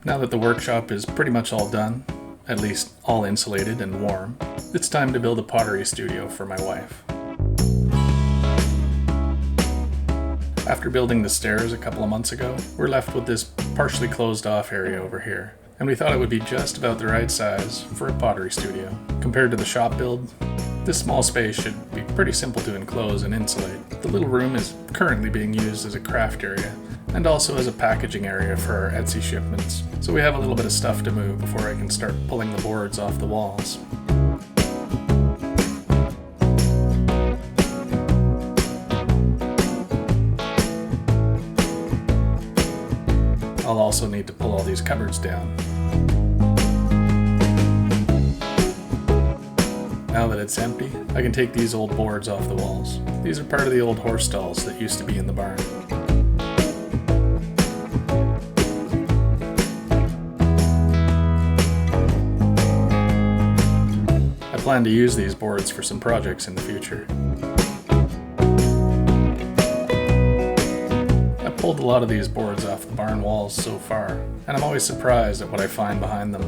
Now that the workshop is pretty much all done, at least all insulated and warm, it's time to build a pottery studio for my wife. After building the stairs a couple of months ago, we're left with this partially closed off area over here, and we thought it would be just about the right size for a pottery studio. Compared to the shop build, this small space should be pretty simple to enclose and insulate. The little room is currently being used as a craft area, and also as a packaging area for our Etsy shipments. So we have a little bit of stuff to move before I can start pulling the boards off the walls. I'll also need to pull all these cupboards down. Now that it's empty, I can take these old boards off the walls. These are part of the old horse stalls that used to be in the barn. I plan to use these boards for some projects in the future. I've pulled a lot of these boards off the barn walls so far, and I'm always surprised at what I find behind them.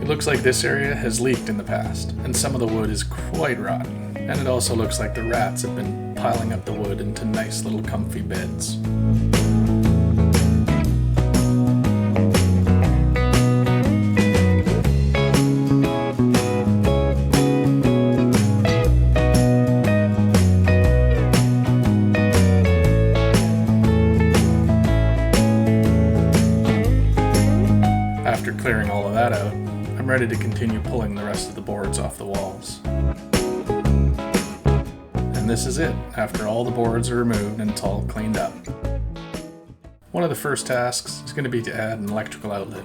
It looks like this area has leaked in the past, and some of the wood is quite rotten, and it also looks like the rats have been piling up the wood into nice little comfy beds. After clearing all of that out, I'm ready to continue pulling the rest of the boards off the walls. And this is it, after all the boards are removed and it's all cleaned up. One of the first tasks is going to be to add an electrical outlet.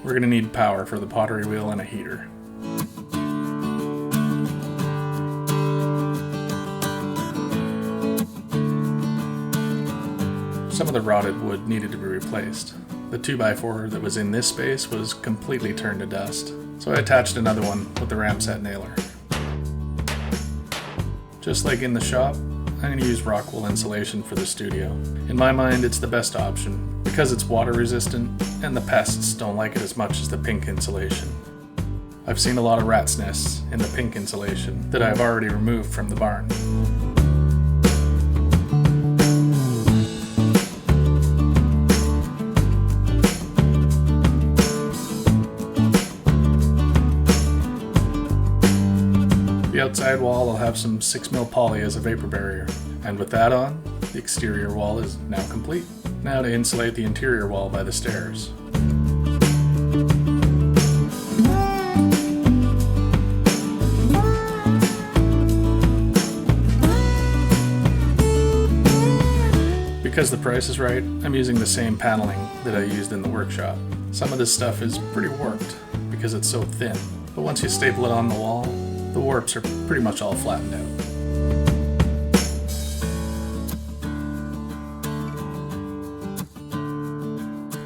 We're going to need power for the pottery wheel and a heater. Some of the rotted wood needed to be replaced. The 2x4 that was in this space was completely turned to dust, so I attached another one with the ram set nailer. Just like in the shop, I'm going to use rock wool insulation for the studio. In my mind, it's the best option because it's water resistant and the pests don't like it as much as the pink insulation. I've seen a lot of rat's nests in the pink insulation that I've already removed from the barn. The outside wall will have some 6mm poly as a vapor barrier, and with that on, the exterior wall is now complete. Now to insulate the interior wall by the stairs. Because the price is right, I'm using the same paneling that I used in the workshop. Some of this stuff is pretty warped because it's so thin, but once you staple it on the wall, the warps are pretty much all flattened out.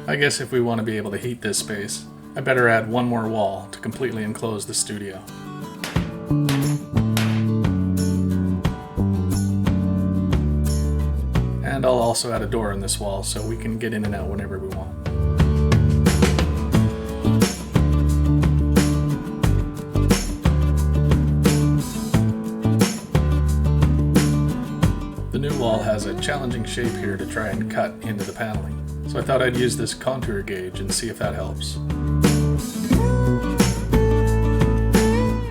I guess if we want to be able to heat this space, I better add one more wall to completely enclose the studio. And I'll also add a door in this wall so we can get in and out whenever we want. The new wall has a challenging shape here to try and cut into the paneling, so I thought I'd use this contour gauge and see if that helps.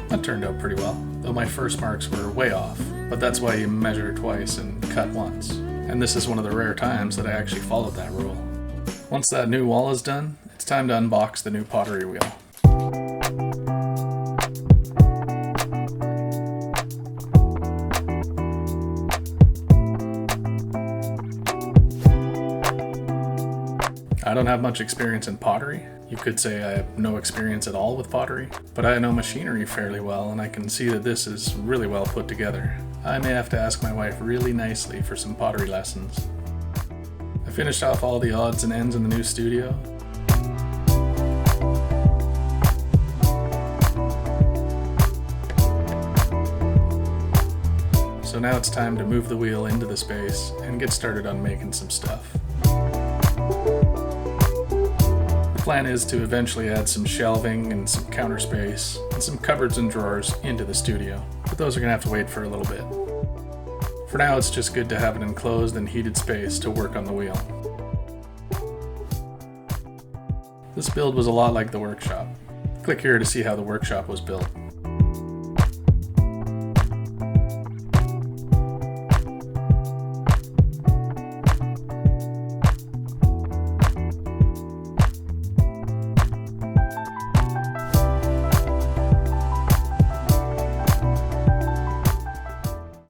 That turned out pretty well, though my first marks were way off, but that's why you measure twice and cut once. And this is one of the rare times that I actually followed that rule. Once that new wall is done, it's time to unbox the new pottery wheel. I don't have much experience in pottery. You could say I have no experience at all with pottery, but I know machinery fairly well and I can see that this is really well put together. I may have to ask my wife really nicely for some pottery lessons. I finished off all the odds and ends in the new studio. So now it's time to move the wheel into the space and get started on making some stuff. The plan is to eventually add some shelving and some counter space and some cupboards and drawers into the studio, but those are going to have to wait for a little bit. For now, it's just good to have an enclosed and heated space to work on the wheel. This build was a lot like the workshop. Click here to see how the workshop was built.